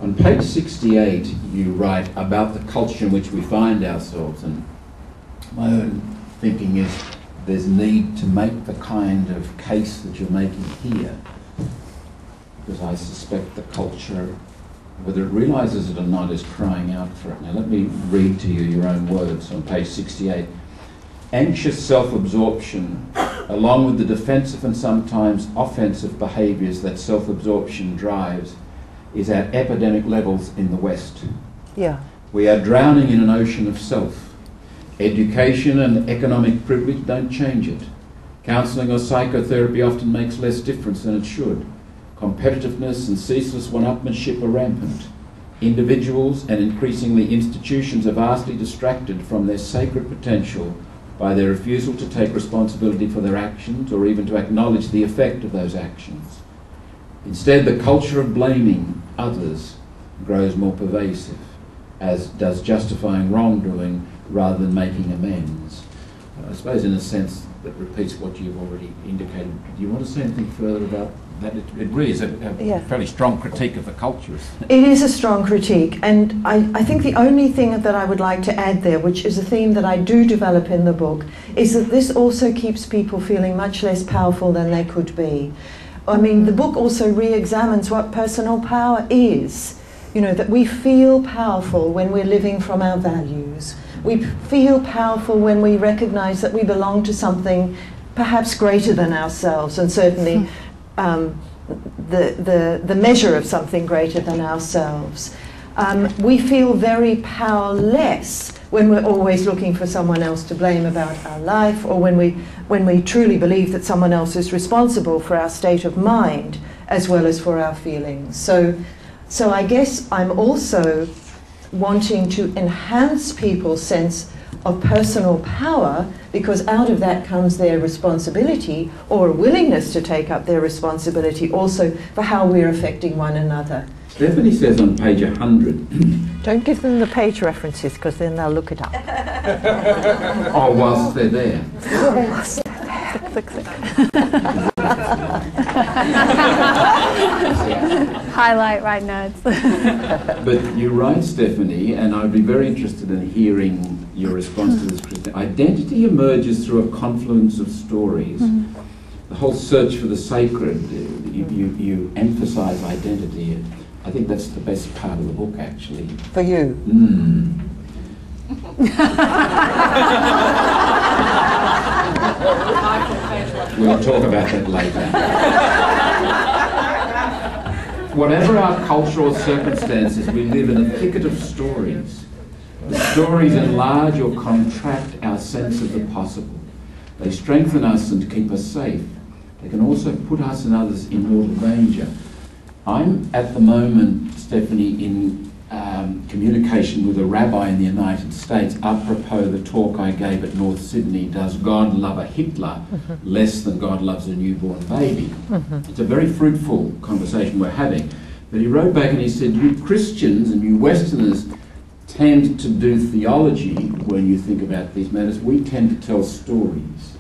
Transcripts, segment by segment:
On page 68, you write about the culture in which we find ourselves, and my own thinking is there's need to make the kind of case that you're making here, because I suspect the culture, whether it realises it or not, is crying out for it. Now let me read to you your own words on page 68. Anxious self-absorption, along with the defensive and sometimes offensive behaviours that self-absorption drives, is at epidemic levels in the West. Yeah. We are drowning in an ocean of self. Education and economic privilege don't change it. Counselling or psychotherapy often makes less difference than it should. Competitiveness and ceaseless one-upmanship are rampant. Individuals and increasingly institutions are vastly distracted from their sacred potential by their refusal to take responsibility for their actions or even to acknowledge the effect of those actions. Instead, the culture of blaming others grows more pervasive, as does justifying wrongdoing rather than making amends. I suppose in a sense that repeats what you've already indicated. Do you want to say anything further about that? It really is a fairly strong critique of the culture. It is a strong critique, and I think the only thing that I would like to add there, which is a theme that I do develop in the book, is that this also keeps people feeling much less powerful than they could be. I mean, the book also re-examines what personal power is. You know, that we feel powerful when we're living from our values. We feel powerful when we recognise that we belong to something perhaps greater than ourselves, and certainly the measure of something greater than ourselves. We feel very powerless when we're always looking for someone else to blame about our life, or when we truly believe that someone else is responsible for our state of mind as well as for our feelings. So I guess I'm also wanting to enhance people's sense of personal power, because out of that comes their responsibility, or a willingness to take up their responsibility also for how we're affecting one another. Stephanie says on page 100... Don't give them the page references, because then they'll look it up. Oh, whilst they're there. Whilst they're there. Click, click, click. Highlight right notes. But you're right, Stephanie, and I'd be very interested in hearing your response to this, Kristina. Identity emerges through a confluence of stories. The whole search for the sacred, you emphasise identity. I think that's the best part of the book, actually. For you? We'll talk about that later. Whatever our cultural circumstances, we live in a thicket of stories. The stories enlarge or contract our sense of the possible. They strengthen us and keep us safe. They can also put us and others in mortal danger. I'm at the moment, Stephanie, in communication with a rabbi in the United States apropos the talk I gave at North Sydney, Does God Love a Hitler less than God loves a newborn baby? It's a very fruitful conversation we're having. But he wrote back and he said, you Christians and you Westerners tend to do theology when you think about these matters. We tend to tell stories.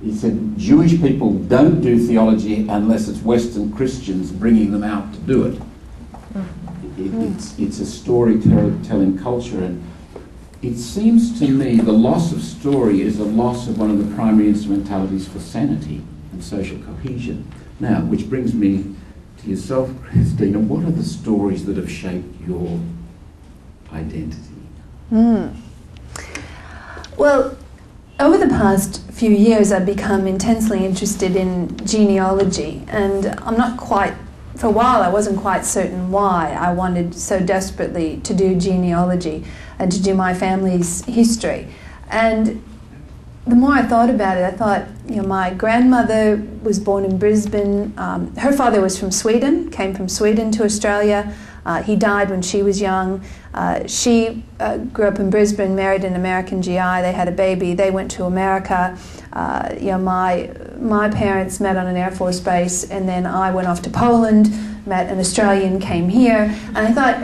He said, Jewish people don't do theology unless it's Western Christians bringing them out to do it. It's a storytelling culture, and it seems to me the loss of story is a loss of one of the primary instrumentalities for sanity and social cohesion. Now, which brings me to yourself, Kristina. What are the stories that have shaped your identity? Well, over the past few years I've become intensely interested in genealogy, and for a while I wasn't quite certain why I wanted so desperately to do genealogy and to do my family's history. And the more I thought about it, I thought, my grandmother was born in Brisbane. Her father was from Sweden, came from Sweden to Australia. He died when she was young. She grew up in Brisbane, married an American GI. They had a baby. They went to America. My parents met on an Air Force base, and then I went off to Poland, met an Australian, came here. And I thought,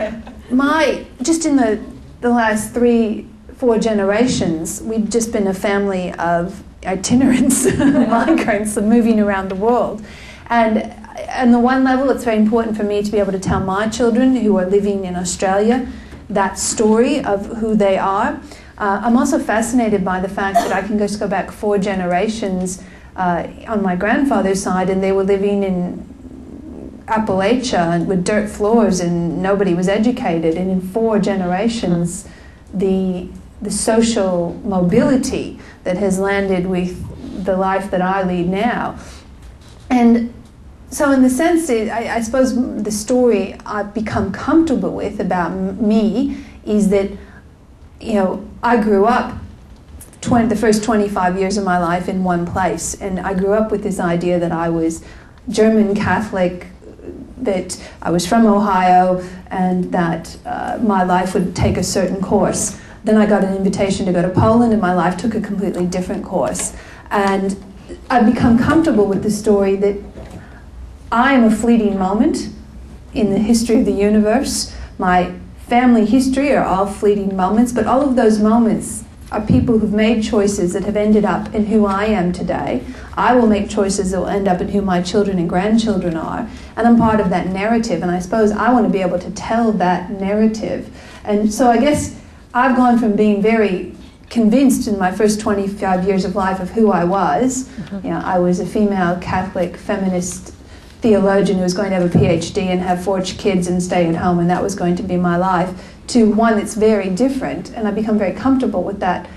just in the last 3-4 generations, we've just been a family of itinerants, migrants, moving around the world. And on the one level, it's very important for me to be able to tell my children who are living in Australia that story of who they are. I'm also fascinated by the fact that I can just go back 4 generations on my grandfather's side, and they were living in Appalachia with dirt floors and nobody was educated, and in 4 generations the social mobility that has landed with the life that I lead now. And so in the sense, I suppose the story I've become comfortable with about me is that, you know, I grew up the first 25 years of my life in one place, and I grew up with this idea that I was German Catholic, that I was from Ohio, and that my life would take a certain course. Then I got an invitation to go to Poland, and my life took a completely different course. And I've become comfortable with the story that I am a fleeting moment in the history of the universe. My family history are all fleeting moments, but all of those moments are people who've made choices that have ended up in who I am today. I will make choices that will end up in who my children and grandchildren are, and I'm part of that narrative, and I suppose I want to be able to tell that narrative. And so I guess I've gone from being very convinced in my first 25 years of life of who I was. You know, I was a female Catholic feminist theologian who was going to have a PhD and have 4 kids and stay at home, and that was going to be my life, to one that's very different. And I've become very comfortable with that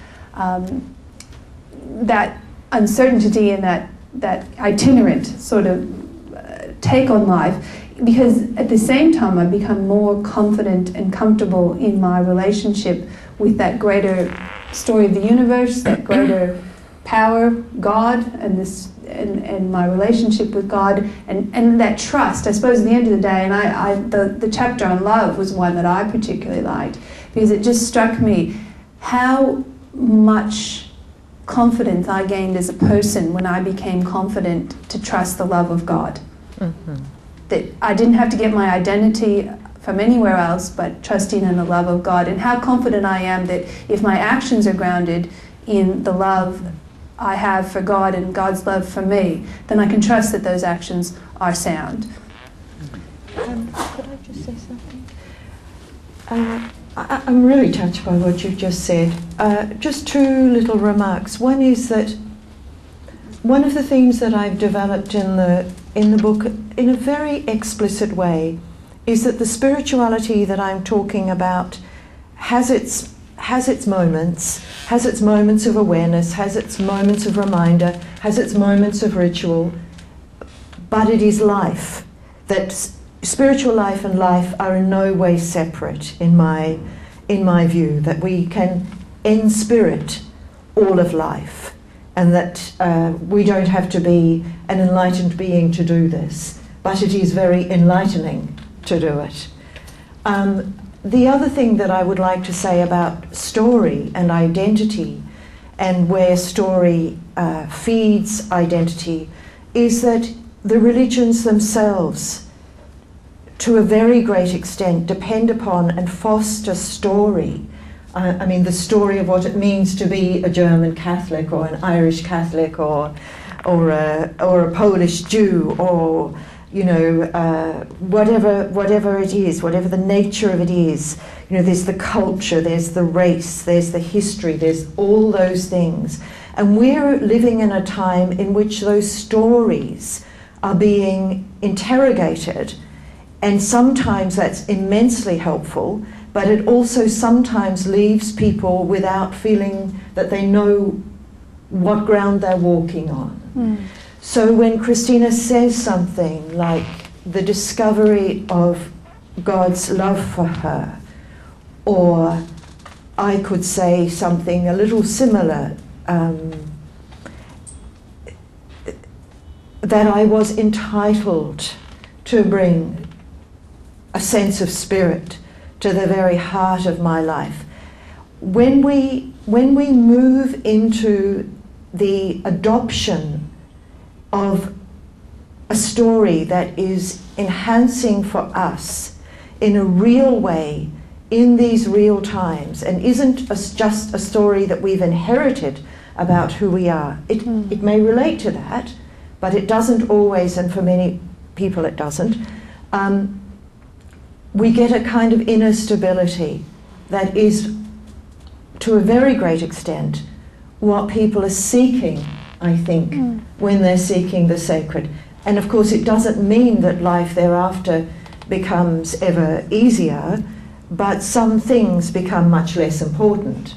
that uncertainty and that itinerant sort of take on life, because at the same time I've become more confident and comfortable in my relationship with that greater story of the universe, that greater power, God, and my relationship with God, and that trust. I suppose at the end of the day, and the chapter on love was one that I particularly liked, because it just struck me how much confidence I gained as a person when I became confident to trust the love of God. That I didn't have to get my identity from anywhere else but trusting in the love of God, and how confident I am that if my actions are grounded in the love I have for God and God's love for me, then I can trust that those actions are sound. Could I just say something? I'm really touched by what you've just said. Just 2 little remarks. One is that one of the themes that I've developed in the book in a very explicit way is that the spirituality that I'm talking about has its moments, has its moments of awareness, has its moments of reminder, has its moments of ritual, but it is life. That spiritual life and life are in no way separate in my view, that we can in-spirit all of life, and that we don't have to be an enlightened being to do this, but it is very enlightening to do it. The other thing that I would like to say about story and identity, and where story feeds identity, is that the religions themselves, to a very great extent, depend upon and foster story. I mean, the story of what it means to be a German Catholic or an Irish Catholic or a Polish Jew, or you know, whatever it is, whatever the nature of it is. You know, there's the culture, there's the race, there's the history, there's all those things. And we're living in a time in which those stories are being interrogated, and sometimes that's immensely helpful, but it also sometimes leaves people without feeling that they know what ground they're walking on. So when Kristina says something like the discovery of God's love for her, or I could say something a little similar, that I was entitled to bring a sense of spirit to the very heart of my life. When we move into the adoption of a story that is enhancing for us in a real way in these real times, and isn't just a story that we've inherited about who we are. It may relate to that, but it doesn't always, and for many people it doesn't, we get a kind of inner stability that is, to a very great extent, what people are seeking, I think, when they're seeking the sacred. And of course, it doesn't mean that life thereafter becomes ever easier, but some things become much less important.